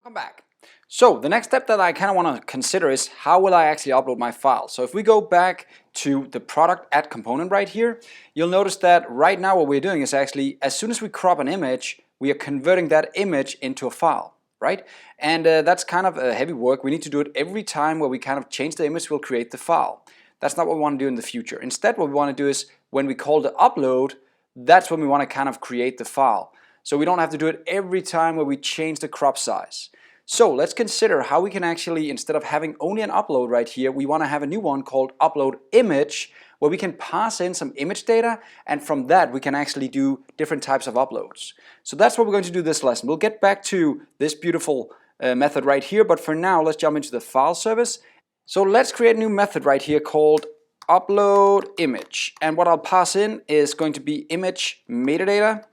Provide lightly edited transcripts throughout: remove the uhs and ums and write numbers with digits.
Welcome back. So the next step that I kind of want to consider is how will I actually upload my file. So if we go back to the product add component right here, you'll notice that right now what we're doing is actually as soon as we crop an image, we are converting that image into a file, right? And that's kind of a heavy work. We need to do it every time where we kind of change the image, we'll create the file. That's not what we want to do in the future. Instead, what we want to do is when we call the upload, that's when we want to kind of create the file. So we don't have to do it every time where we change the crop size. So let's consider how we can actually, instead of having only an upload right here, we want to have a new one called upload image, where we can pass in some image data, and from that we can actually do different types of uploads. So that's what we're going to do this lesson. We'll get back to this beautiful method right here, but for now let's jump into the file service. So let's create a new method right here called upload image, and what I'll pass in is going to be image metadata,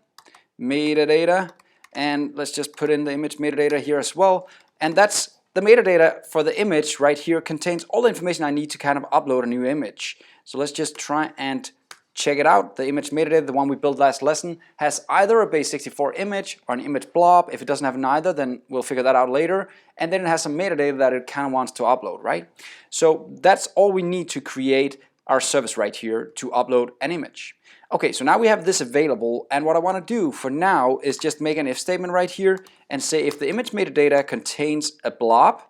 and let's just put in the image metadata here as well. And that's the metadata for the image right here contains all the information I need to kind of upload a new image. So let's just try and check it out. The image metadata, the one we built last lesson, has either a base 64 image or an image blob. If it doesn't have neither, then we'll figure that out later. And then it has some metadata that it kind of wants to upload, right? So that's all we need to create our service right here to upload an image. Okay, so now we have this available, and what I want to do for now is just make an if statement right here and say if the image metadata contains a blob,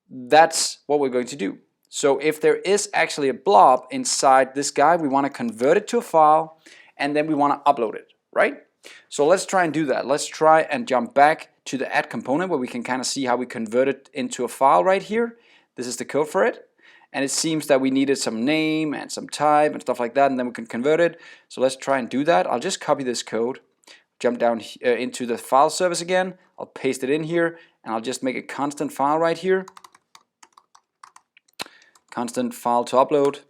that's what we're going to do. So if there is actually a blob inside this guy, we want to convert it to a file, and then we want to upload it, right? So let's try and do that. Let's try and jump back to the add component where we can kind of see how we convert it into a file right here. This is the code for it. And it seems that we needed some name and some type and stuff like that, and then we can convert it. So let's try and do that. I'll just copy this code, jump down into the file service again. I'll paste it in here, and I'll just make a constant file right here. Constant file to upload.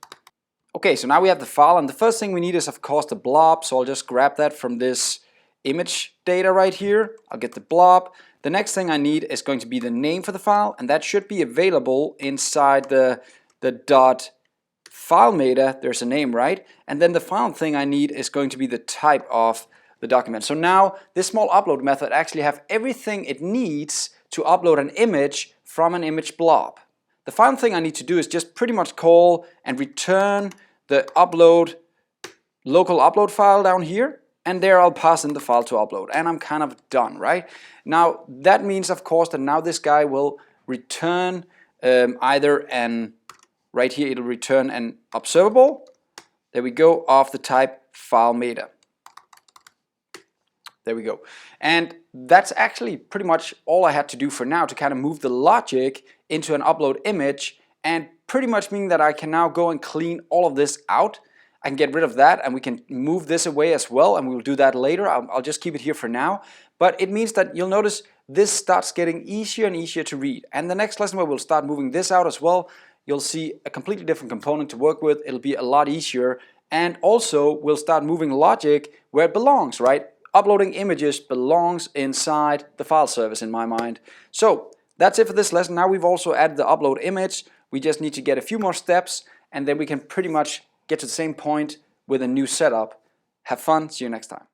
Okay, so now we have the file, and the first thing we need is of course the blob. So I'll just grab that from this image data right here. I'll get the blob. The next thing I need is going to be the name for the file, and that should be available inside the dot file meta. There's a name, right? And then the final thing I need is going to be the type of the document. So now this small upload method actually have everything it needs to upload an image from an image blob. The final thing I need to do is just pretty much call and return the upload local upload file down here, and there I'll pass in the file to upload, and I'm kind of done, right? Now that means of course that now this guy will return either an right here it'll return an observable, there we go, of the type file meta. There we go. And that's actually pretty much all I had to do for now to kind of move the logic into an upload image, and pretty much meaning that I can now go and clean all of this out. I can get rid of that, and we can move this away as well, and we will do that later. I'll just keep it here for now. But it means that you'll notice this starts getting easier and easier to read. And the next lesson where we'll start moving this out as well, you'll see a completely different component to work with. It'll be a lot easier. And also we'll start moving logic where it belongs, right? Uploading images belongs inside the file service in my mind. So that's it for this lesson. Now we've also added the upload image. We just need to get a few more steps, and then we can pretty much get to the same point with a new setup. Have fun. See you next time.